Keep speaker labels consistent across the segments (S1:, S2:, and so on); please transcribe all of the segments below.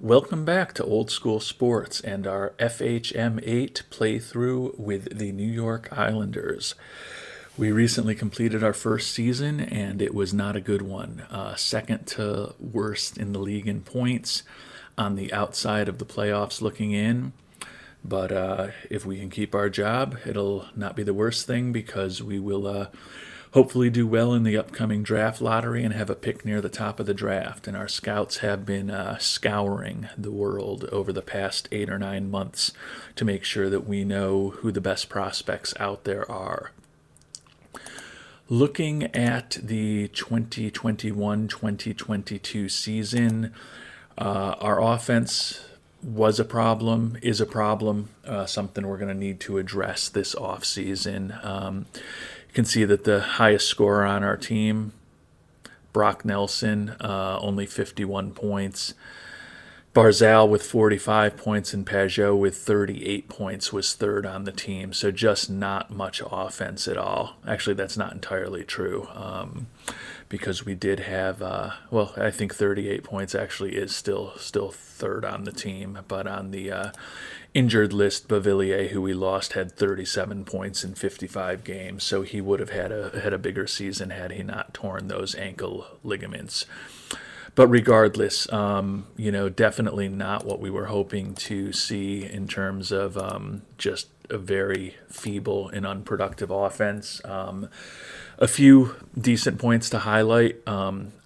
S1: Welcome back to Old School Sports and our FHM8 playthrough with the New York Islanders. We recently completed our first season, and it was not a good one. Second to worst in the league in points, on the outside of the playoffs looking in. But if we can keep our job, it'll not be the worst thing because we will hopefully do well in the upcoming draft lottery and have a pick near the top of the draft. And our scouts have been scouring the world over the past 8 or 9 months to make sure that we know who the best prospects out there are. Looking at the 2021-2022 season, our offense was a problem, is a problem, something we're going to need to address this offseason. You can see that the highest scorer on our team, Brock Nelson, only 51 points. Barzal with 45 points and Pajot with 38 points was third on the team. So just not much offense at all. Actually, that's not entirely true because we did have, I think 38 points actually is still third on the team. But on the injured list, Beauvillier, who we lost, had 37 points in 55 games. So he would have had a bigger season had he not torn those ankle ligaments. But regardless, definitely not what we were hoping to see in terms of just a very feeble and unproductive offense. A few decent points to highlight.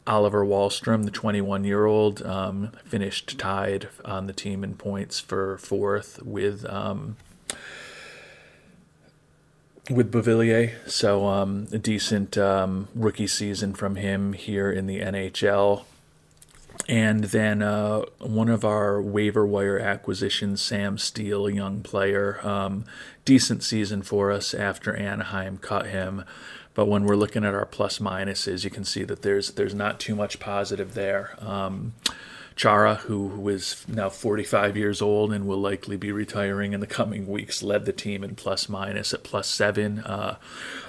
S1: Oliver Wahlstrom, the 21-year-old, finished tied on the team in points for fourth with Beauvillier. So a decent rookie season from him here in the NHL. And then one of our waiver wire acquisitions, Sam Steele, a young player, decent season for us after Anaheim cut him. But when we're looking at our plus minuses, you can see that there's not too much positive there. Chara, who is now 45 years old and will likely be retiring in the coming weeks, led the team in plus minus at +7.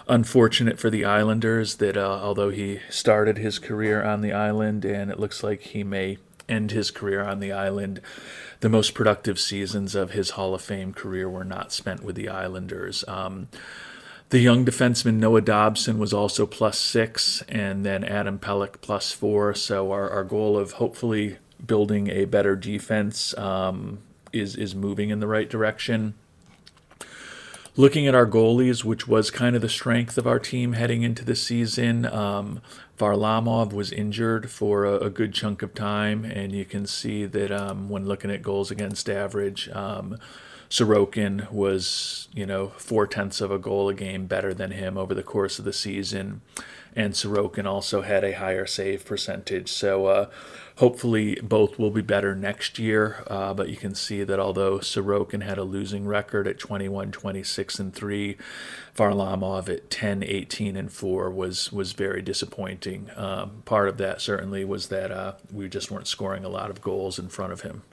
S1: Unfortunate for the Islanders that although he started his career on the island and it looks like he may end his career on the island, the most productive seasons of his Hall of Fame career were not spent with the Islanders. The young defenseman Noah Dobson was also +6, and then Adam Pelech +4. So our goal of hopefully building a better defense is moving in the right direction. Looking at our goalies, which was kind of the strength of our team heading into the season, Varlamov was injured for a good chunk of time, and you can see that when looking at goals against average, Sorokin was, 0.4 of a goal a game better than him over the course of the season. And Sorokin also had a higher save percentage. So hopefully both will be better next year. But you can see that although Sorokin had a losing record at 21-26-3, Varlamov at 10-18-4 was very disappointing. Part of that certainly was that we just weren't scoring a lot of goals in front of him.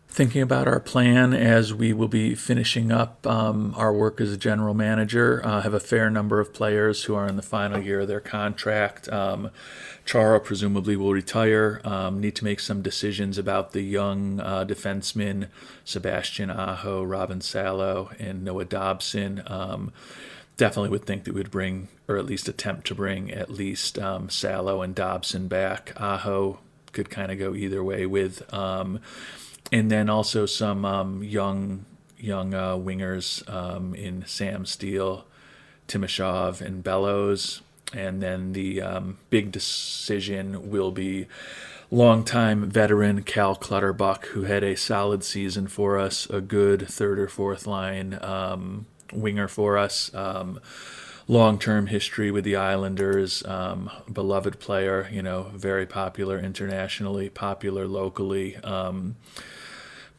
S1: Thinking about our plan as we will be finishing up our work as a general manager. Have a fair number of players who are in the final year of their contract. Chara presumably will retire. Need to make some decisions about the young defensemen, Sebastian Aho, Robin Salo, and Noah Dobson. Definitely would think that we'd bring, or at least attempt to bring, at least Salo and Dobson back. Aho could kind of go either way with. And then also some young wingers in Sam Steele, Timoshov, and Bellows. And then the big decision will be longtime veteran Cal Clutterbuck, who had a solid season for us, a good third or fourth line winger for us. Long-term history with the Islanders, beloved player, very popular internationally, popular locally.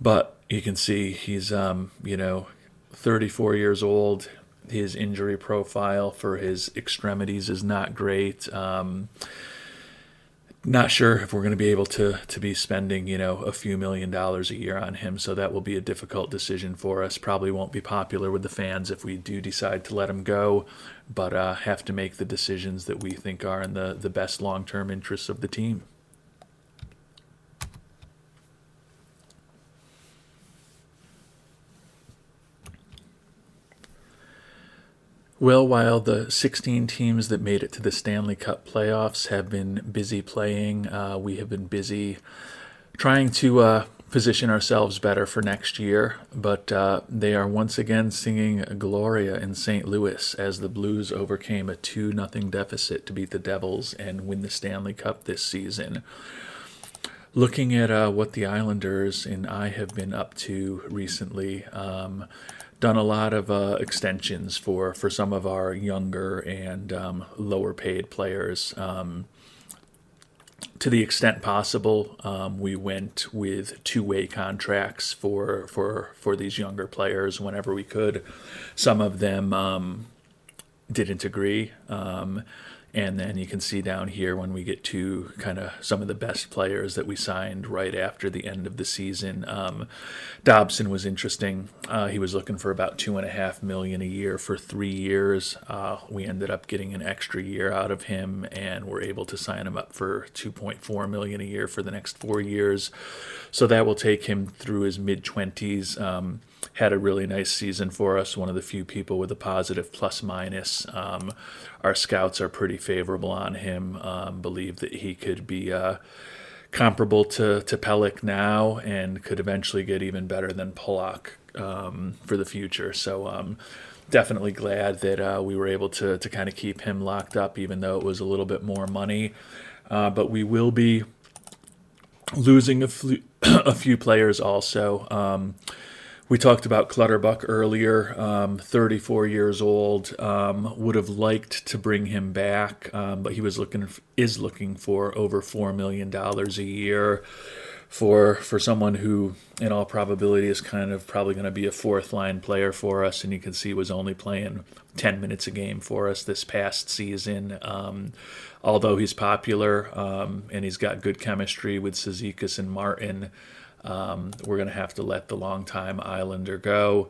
S1: But you can see he's, 34 years old. His injury profile for his extremities is not great. Not sure if we're going to be able to be spending, a few $1,000,000 a year on him. So that will be a difficult decision for us. Probably won't be popular with the fans if we do decide to let him go, but have to make the decisions that we think are in the best long-term interests of the team. Well, while the 16 teams that made it to the Stanley Cup playoffs have been busy playing, we have been busy trying to position ourselves better for next year. But they are once again singing Gloria in St. Louis as the Blues overcame a 2-0 deficit to beat the Devils and win the Stanley Cup this season. Looking at what the Islanders and I have been up to recently, done a lot of extensions for some of our younger and lower paid players. To the extent possible, we went with two-way contracts for these younger players whenever we could. Some of them didn't agree. And then you can see down here when we get to kind of some of the best players that we signed right after the end of the season. Dobson was interesting. He was looking for about $2.5 million a year for 3 years. We ended up getting an extra year out of him, and we're able to sign him up for $2.4 million a year for the next 4 years. So that will take him through his mid-20s. Had a really nice season for us, one of the few people with a positive plus-minus. Our scouts are pretty favorable on him, believe that he could be comparable to Pelech now and could eventually get even better than Pollock for the future. So definitely glad that we were able to kind of keep him locked up, even though it was a little bit more money. But we will be losing a few players also. We talked about Clutterbuck earlier, 34 years old. Would have liked to bring him back, but he is looking for over $4 million a year for someone who, in all probability, is kind of probably going to be a fourth line player for us. And you can see was only playing 10 minutes a game for us this past season. Although he's popular and he's got good chemistry with Cizikas and Martin. We're going to have to let the longtime Islander go.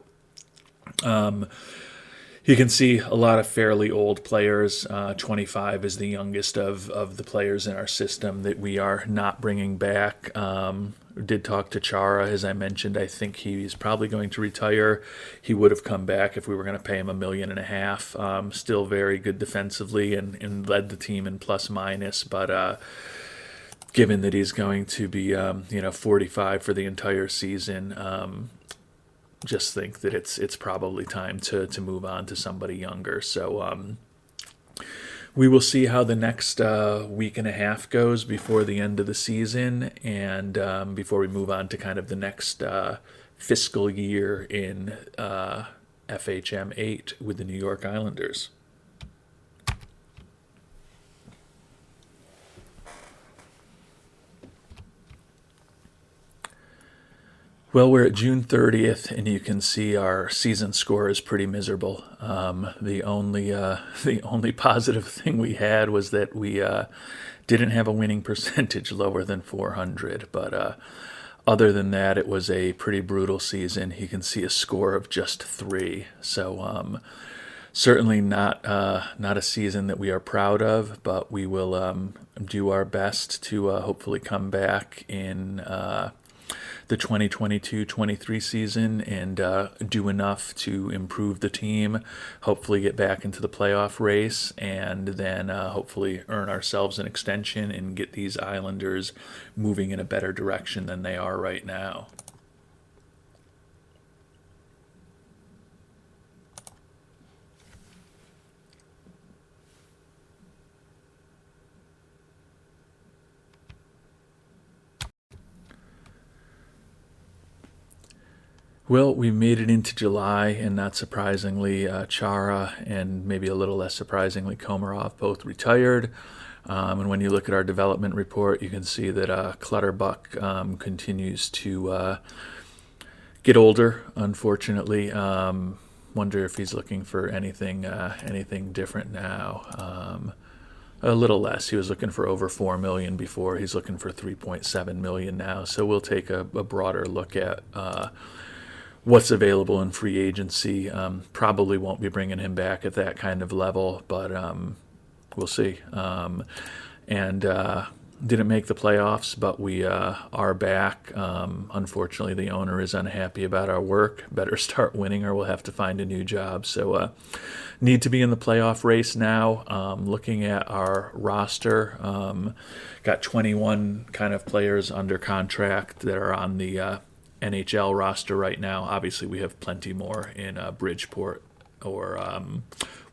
S1: You can see a lot of fairly old players. 25 is the youngest of the players in our system that we are not bringing back. Did talk to Chara, as I mentioned. I think he's probably going to retire. He would have come back if we were going to pay him $1.5 million. Still very good defensively and led the team in plus-minus, but given that he's going to be 45 for the entire season, just think that it's probably time to move on to somebody younger. So we will see how the next week and a half goes before the end of the season, and before we move on to kind of the next fiscal year in FHM8 with the New York Islanders. Well, we're at June 30th, and you can see our season score is pretty miserable. The only positive thing we had was that we didn't have a winning percentage lower than .400. But other than that, it was a pretty brutal season. You can see a score of just 3. So certainly not a season that we are proud of, but we will do our best to hopefully come back in the 2022-23 season and do enough to improve the team, hopefully get back into the playoff race, and then hopefully earn ourselves an extension and get these Islanders moving in a better direction than they are right now. Well, we made it into July, and not surprisingly, Chara and maybe a little less surprisingly, Komarov both retired. And when you look at our development report, you can see that Clutterbuck continues to get older, unfortunately. Wonder if he's looking for anything different now. A little less. He was looking for over 4 million before. He's looking for 3.7 million now. So we'll take a broader look at what's available in free agency. Probably won't be bringing him back at that kind of level, but we'll see. And didn't make the playoffs, but we are back. Unfortunately, the owner is unhappy about our work. Better start winning or we'll have to find a new job. So need to be in the playoff race now. Looking at our roster, got 21 kind of players under contract that are on the NHL roster right now. Obviously, we have plenty more in Bridgeport or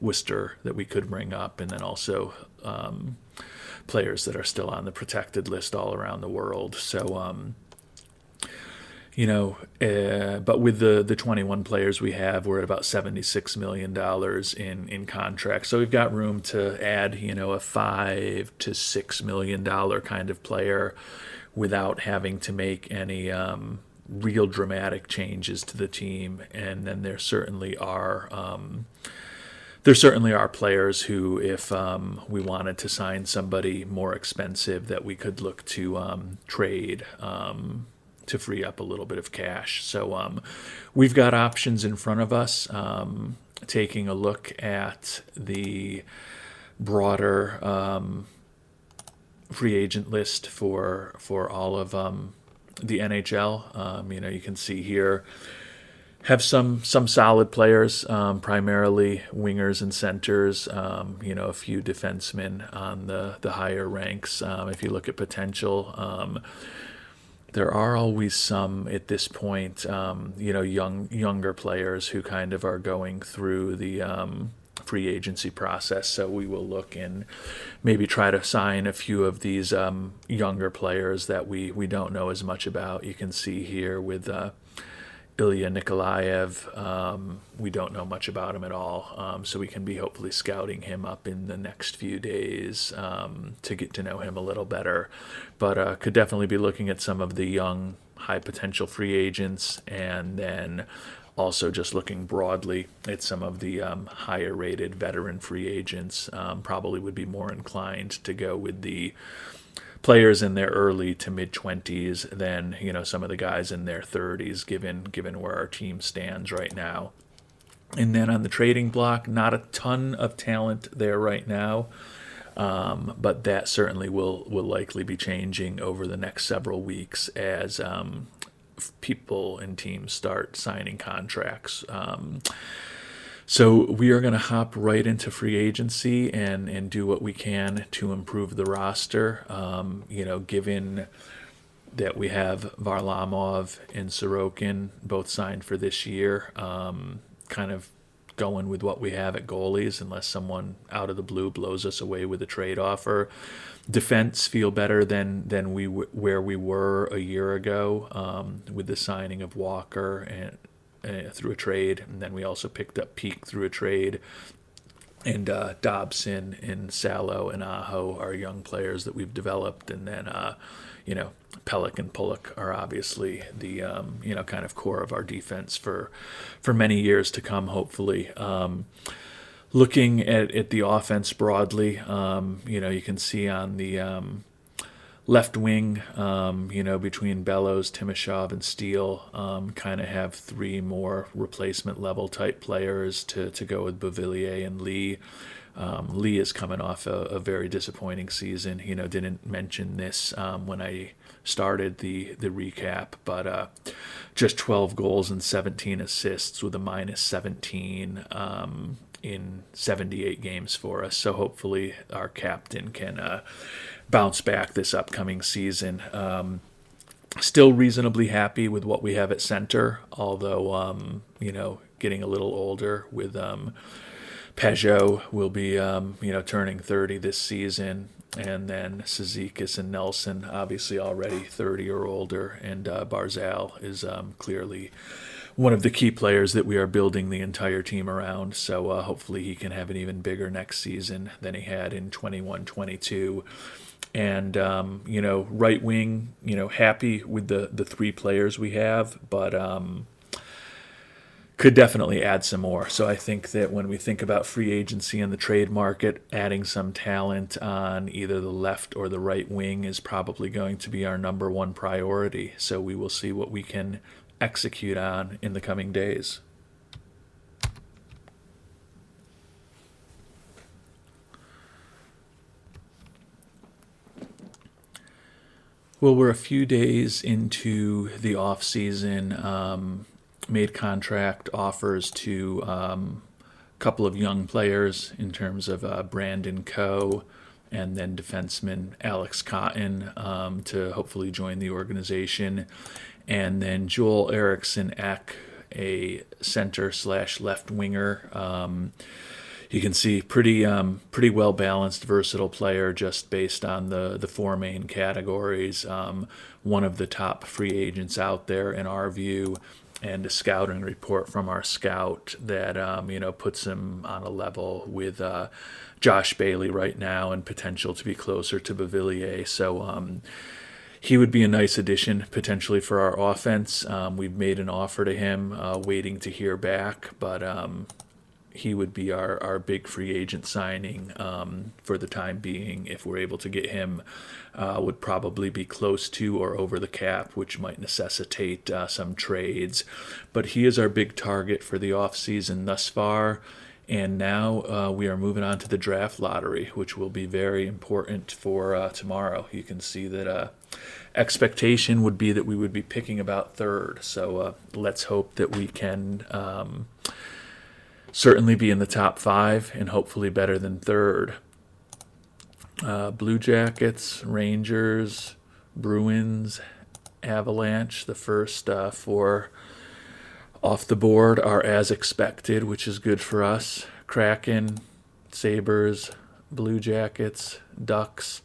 S1: Worcester that we could bring up, and then also players that are still on the protected list all around the world. So, but with the 21 players we have, we're at about $76 million in contracts. So we've got room to add, a $5 to $6 million kind of player without having to make any real dramatic changes to the team. And then there certainly are players who, if we wanted to sign somebody more expensive, that we could look to trade to free up a little bit of cash. So we've got options in front of us. Taking a look at the broader free agent list for all of the NHL. You can see here, have some solid players, primarily wingers and centers, a few defensemen on the higher ranks. If you look at potential, there are always some at this point, younger players who kind of are going through the free agency process. So we will look and maybe try to sign a few of these younger players that we don't know as much about. You can see here with Ilya Nikolaev, we don't know much about him at all, so we can be hopefully scouting him up in the next few days to get to know him a little better. But could definitely be looking at some of the young, high-potential free agents, and then also just looking broadly at some of the higher-rated veteran free agents. Probably would be more inclined to go with the players in their early to mid-20s than some of the guys in their 30s, given where our team stands right now. And then on the trading block, not a ton of talent there right now, but that certainly will likely be changing over the next several weeks as people and teams start signing contracts. So we are going to hop right into free agency and do what we can to improve the roster. Given that we have Varlamov and Sorokin both signed for this year, kind of going with what we have at goalies unless someone out of the blue blows us away with a trade offer. Defense feel better than where we were a year ago with the signing of Walker and through a trade, and then we also picked up Peak through a trade, and Dobson and Salo and Aho are young players that we've developed, and then Pellick and Pullock are obviously the kind of core of our defense for many years to come, hopefully. Looking at the offense broadly, you can see on the left wing, between Bellows, Timashov, and Steele, kind of have three more replacement level type players to go with Beauvillier and Lee. Lee is coming off a very disappointing season. Didn't mention this when I started the recap, but just 12 goals and 17 assists with a minus 17 in 78 games for us. So hopefully our captain can bounce back this upcoming season. Still reasonably happy with what we have at center, although, getting a little older with Peugeot will be, turning 30 this season. And then Cizikas and Nelson, obviously already 30 or older. And Barzal is clearly one of the key players that we are building the entire team around. So hopefully he can have an even bigger next season than he had in 21-22. And, right wing, happy with the three players we have, but, could definitely add some more. So I think that when we think about free agency and the trade market, adding some talent on either the left or the right wing is probably going to be our number one priority. So we will see what we can execute on in the coming days. Well, we're a few days into the off season. Made contract offers to a couple of young players in terms of Brandon Coe and then defenseman Alex Cotton to hopefully join the organization. And then Joel Eriksson Ek, a center slash left winger. You can see pretty well balanced, versatile player just based on the four main categories. One of the top free agents out there in our view, and a scouting report from our scout that puts him on a level with Josh Bailey right now and potential to be closer to Beauvillier. So he would be a nice addition potentially for our offense. We've made an offer to him, waiting to hear back, but he would be our big free agent signing for the time being. If we're able to get him, would probably be close to or over the cap, which might necessitate some trades. But he is our big target for the offseason thus far. And now we are moving on to the draft lottery, which will be very important for tomorrow. You can see that expectation would be that we would be picking about third. So let's hope that we can certainly be in the top five and hopefully better than third. Blue Jackets, Rangers, Bruins, Avalanche, the first four off the board are as expected, which is good for us. Kraken, Sabres, Blue Jackets, Ducks,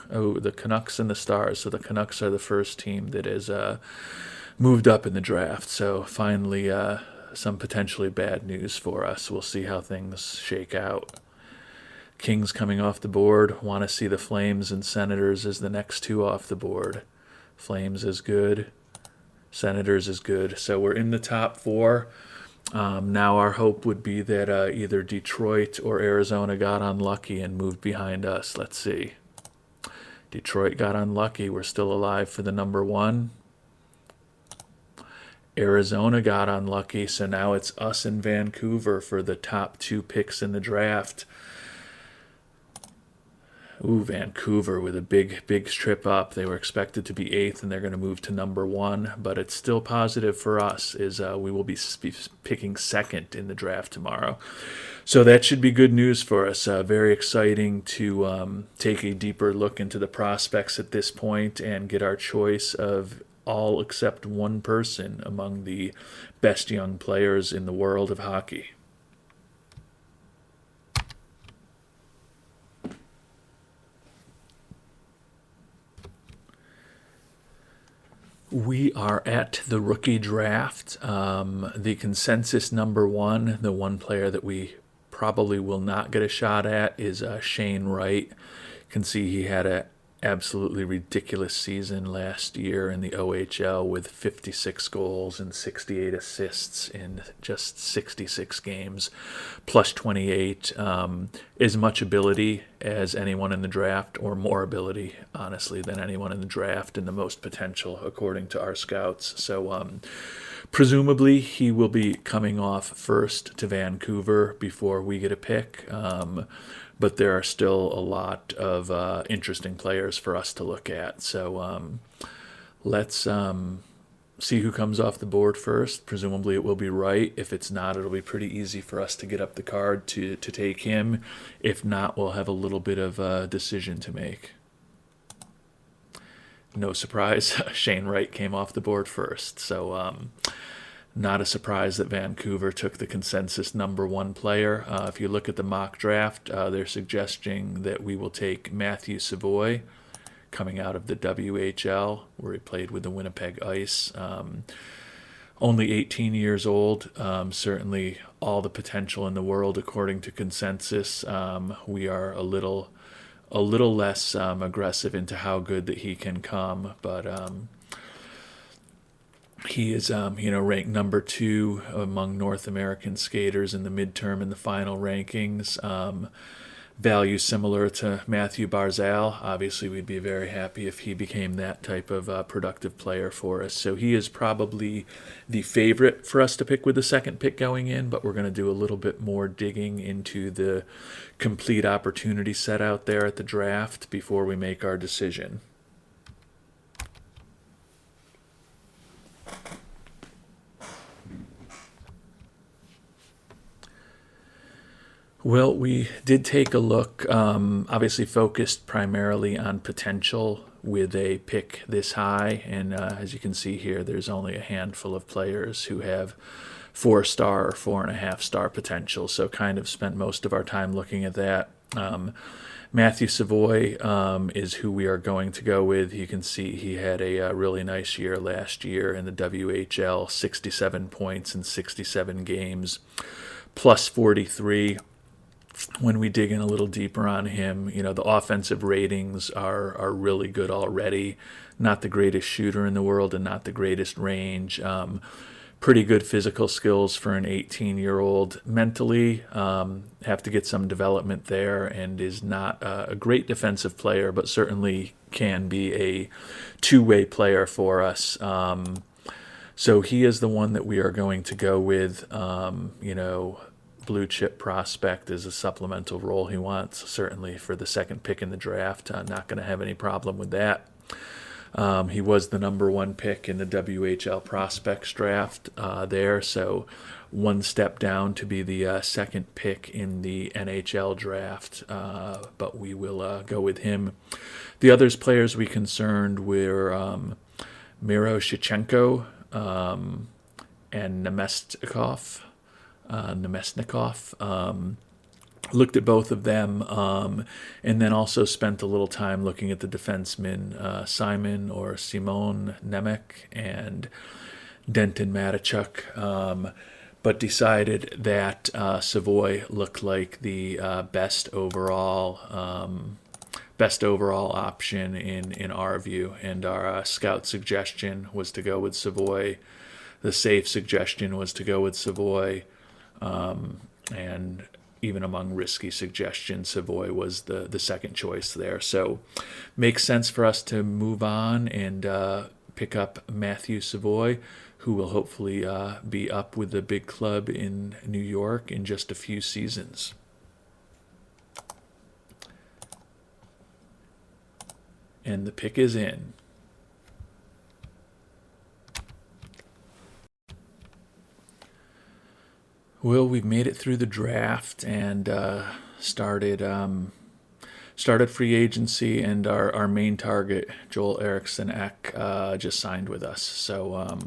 S1: the Canucks and the Stars. So the Canucks are the first team that is moved up in the draft. So finally some potentially bad news for us. We'll see how things shake out. Kings coming off the board. Want to see the Flames and Senators as the next two off the board. Flames is good. Senators is good. So we're in the top four. Now our hope would be that either Detroit or Arizona got unlucky and moved behind us. Let's see. Detroit got unlucky. We're still alive for the number one. Arizona got unlucky, so now it's us and Vancouver for the top two picks in the draft. Ooh, Vancouver with a big trip up. They were expected to be eighth, and they're going to move to number one. But it's still positive for us, is we will be picking second in the draft tomorrow. So that should be good news for us. Very exciting to take a deeper look into the prospects at this point and get our choice of all except one person among the best young players in the world of hockey. We are at the rookie draft. The consensus number one, the one player that we probably will not get a shot at, is Shane Wright. You can see he had an absolutely ridiculous season last year in the OHL with 56 goals and 68 assists in just 66 games, plus 28. As much ability as anyone in the draft, or more ability, honestly, than anyone in the draft, and the most potential, according to our scouts. So presumably he will be coming off first to Vancouver before we get a pick. But there are still a lot of interesting players for us to look at. So let's see who comes off the board first. Presumably it will be Wright. If it's not, it'll be pretty easy for us to get up the card to take him. If not, we'll have a little bit of a decision to make. No surprise, Shane Wright came off the board first. So not a surprise that Vancouver took the consensus number one player. If you look at the mock draft, they're suggesting that we will take Matthew Savoy, coming out of the WHL, where he played with the Winnipeg Ice. Only 18 years old. Certainly all the potential in the world, according to consensus. We are a little less aggressive into how good that he can come, but He is, ranked number 2 among North American skaters in the midterm and the final rankings. Value similar to Matthew Barzal. Obviously, we'd be very happy if he became that type of productive player for us. So he is probably the favorite for us to pick with the second pick going in, but we're going to do a little bit more digging into the complete opportunity set out there at the draft before we make our decision. Well, we did take a look, obviously focused primarily on potential with a pick this high. And as you can see here, there's only a handful of players who have 4-star or 4.5-star potential. So kind of spent most of our time looking at that. Matthew Savoy is who we are going to go with. You can see he had a really nice year last year in the WHL, 67 points in 67 games, plus 43. When we dig in a little deeper on him, the offensive ratings are really good already. Not the greatest shooter in the world and not the greatest range. Pretty good physical skills for an 18-year-old. Mentally, have to get some development there, and is not a great defensive player, but certainly can be a two-way player for us. So he is the one that we are going to go with. Blue chip prospect is a supplemental role he wants, certainly for the second pick in the draft. Not going to have any problem with that. He was the number 1 pick in the WHL prospects draft there, so one step down to be the second pick in the NHL draft, but we will go with him. The others players we concerned were Miro Shevchenko and Nemesnikov. Looked at both of them, and then also spent a little time looking at the defensemen Simon Nemec and Denton Matachuk, but decided that Savoy looked like the best overall option in our view, and our scout suggestion was to go with Savoy. The safe suggestion was to go with Savoy. And even among risky suggestions, Savoy was the second choice there. So makes sense for us to move on and pick up Matthew Savoy, who will hopefully be up with the big club in New York in just a few seasons. And the pick is in. Well, we've made it through the draft and started free agency, and our main target, Joel Eriksson Ek, just signed with us. So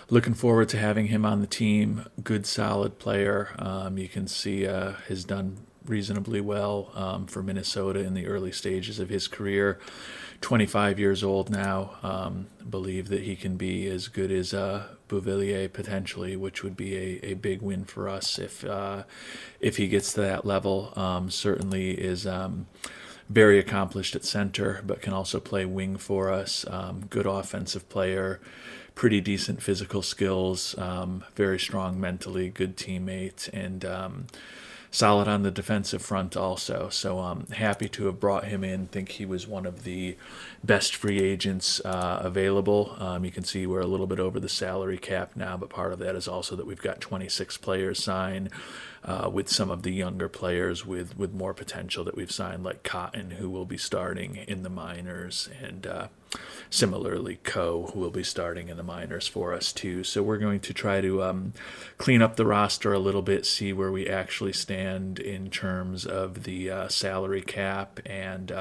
S1: looking forward to having him on the team. Good, solid player. You can see has done reasonably well for Minnesota in the early stages of his career. 25 years old now. Believe that he can be as good as Bouvillier potentially, which would be a big win for us if he gets to that level. Certainly is very accomplished at center, but can also play wing for us. Good offensive player, pretty decent physical skills, very strong mentally, good teammate, and solid on the defensive front also. So I'm happy to have brought him in. Think he was one of the best free agents available. You can see we're a little bit over the salary cap now, but part of that is also that we've got 26 players signed, with some of the younger players with more potential that we've signed, like Cotton, who will be starting in the minors, and similarly Coe, who will be starting in the minors for us too. So we're going to try to clean up the roster a little bit, see where we actually stand in terms of the salary cap, and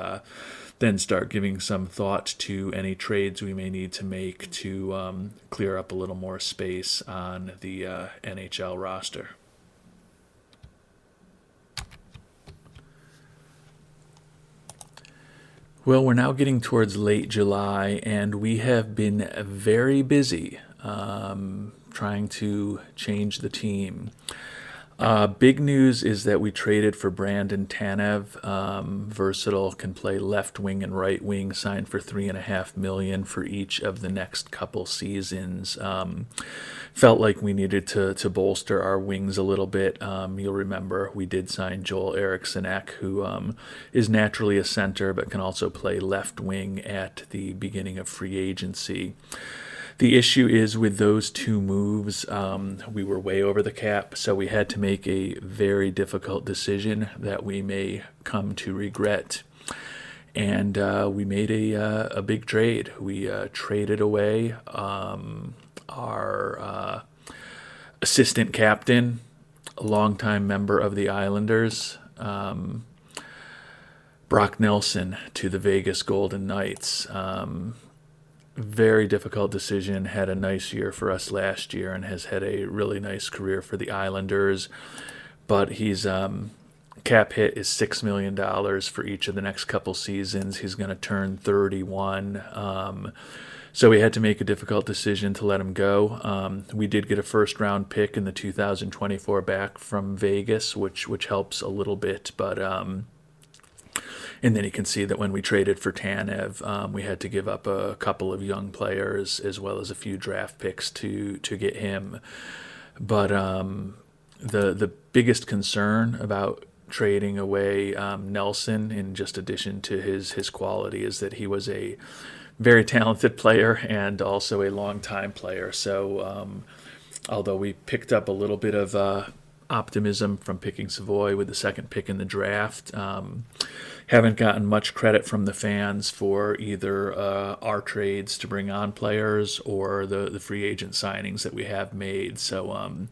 S1: then start giving some thought to any trades we may need to make to clear up a little more space on the NHL roster. Well, we're now getting towards late July, and we have been very busy trying to change the team. Big news is that we traded for Brandon Tanev. Versatile, can play left wing and right wing. Signed for $3.5 million for each of the next couple seasons. Felt like we needed to bolster our wings a little bit. You'll remember we did sign Joel Eriksson-Ek, who is naturally a center but can also play left wing at the beginning of free agency. The issue is with those two moves, we were way over the cap, so we had to make a very difficult decision that we may come to regret. And we made a big trade. We traded away our assistant captain, a longtime member of the Islanders, Brock Nelson, to the Vegas Golden Knights. Very difficult decision. Had a nice year for us last year and has had a really nice career for the Islanders. But he's cap hit is $6 million for each of the next couple seasons. He's going to turn 31. So we had to make a difficult decision to let him go. We did get a first-round pick in the 2024 back from Vegas, which helps a little bit, but and then you can see that when we traded for Tanev, we had to give up a couple of young players as well as a few draft picks to get him. But the biggest concern about trading away Nelson, in just addition to his quality, is that he was a very talented player and also a long-time player. So although we picked up a little bit of optimism from picking Savoy with the second pick in the draft, haven't gotten much credit from the fans for either our trades to bring on players or the free agent signings that we have made. So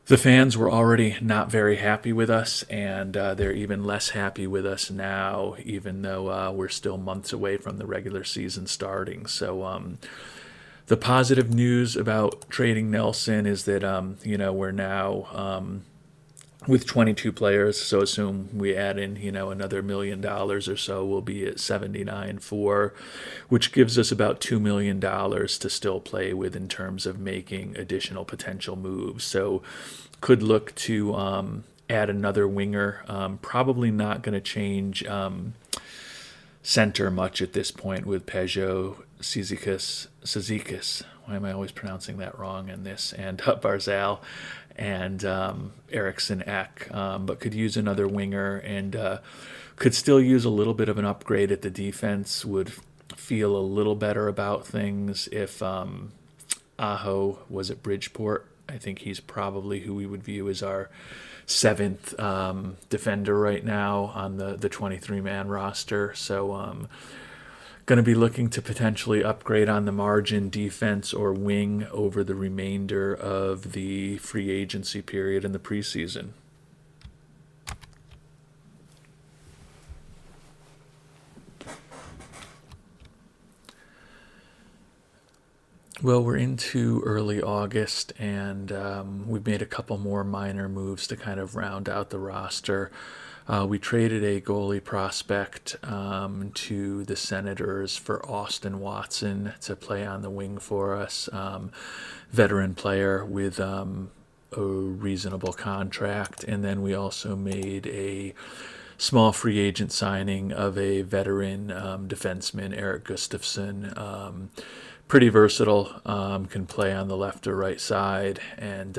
S1: the fans were already not very happy with us, and they're even less happy with us now, even though we're still months away from the regular season starting. So the positive news about trading Nelson is that, we're now with 22 players, so assume we add in, another $1 million or so, we'll be at 79.4, which gives us about $2 million to still play with in terms of making additional potential moves. So could look to add another winger. Probably not going to change center much at this point with Peugeot, Cizikas. Why am I always pronouncing that wrong in this? And Barzal and Eriksson-Ek, but could use another winger and could still use a little bit of an upgrade at the defense. Would feel a little better about things if Aho was at Bridgeport. I think he's probably who we would view as our seventh defender right now on the 23-man roster. So going to be looking to potentially upgrade on the margin, defense or wing, over the remainder of the free agency period in the preseason. Well, we're into early August, and we've made a couple more minor moves to kind of round out the roster. We traded a goalie prospect to the Senators for Austin Watson to play on the wing for us. Veteran player with a reasonable contract. And then we also made a small free agent signing of a veteran defenseman, Eric Gustafsson. Pretty versatile, can play on the left or right side, and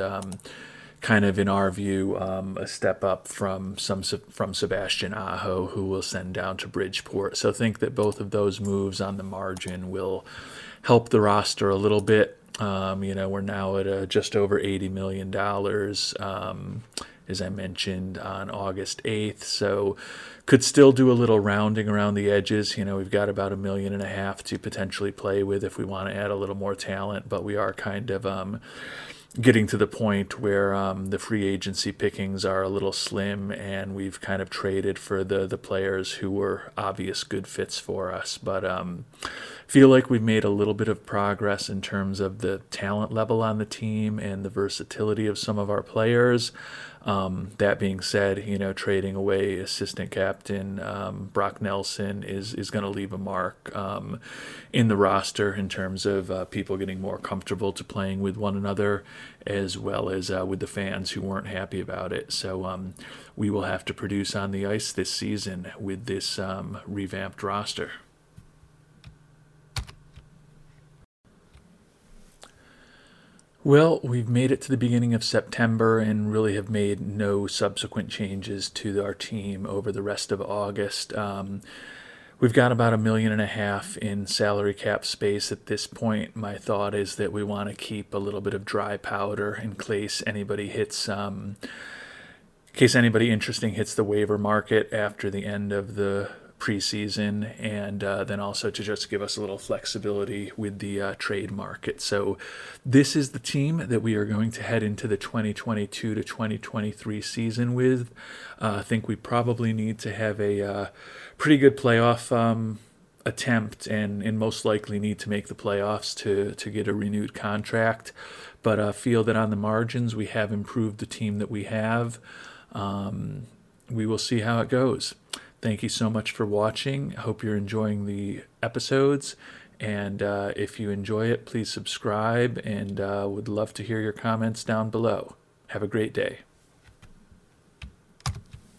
S1: kind of, in our view, a step up from Sebastian Aho, who we'll send down to Bridgeport. So I think that both of those moves on the margin will help the roster a little bit. We're now at just over $80 million, as I mentioned, on August 8th. So could still do a little rounding around the edges. We've got about $1.5 million to potentially play with if we want to add a little more talent, but we are kind of getting to the point where the free agency pickings are a little slim, and we've kind of traded for the players who were obvious good fits for us. But feel like we've made a little bit of progress in terms of the talent level on the team and the versatility of some of our players. That being said, trading away assistant captain Brock Nelson is going to leave a mark in the roster in terms of people getting more comfortable to playing with one another, as well as with the fans who weren't happy about it. So we will have to produce on the ice this season with this revamped roster. Well, we've made it to the beginning of September and really have made no subsequent changes to our team over the rest of August. We've got about $1.5 million in salary cap space at this point. My thought is that we want to keep a little bit of dry powder in case anybody interesting hits the waiver market after the end of the preseason, and then also to just give us a little flexibility with the trade market. So this is the team that we are going to head into the 2022 to 2023 season with. I think we probably need to have a pretty good playoff attempt, and most likely need to make the playoffs to get a renewed contract. But I feel that on the margins we have improved the team that we have. We will see how it goes. Thank you so much for watching. I hope you're enjoying the episodes. And if you enjoy it, please subscribe, and would love to hear your comments down below. Have a great day.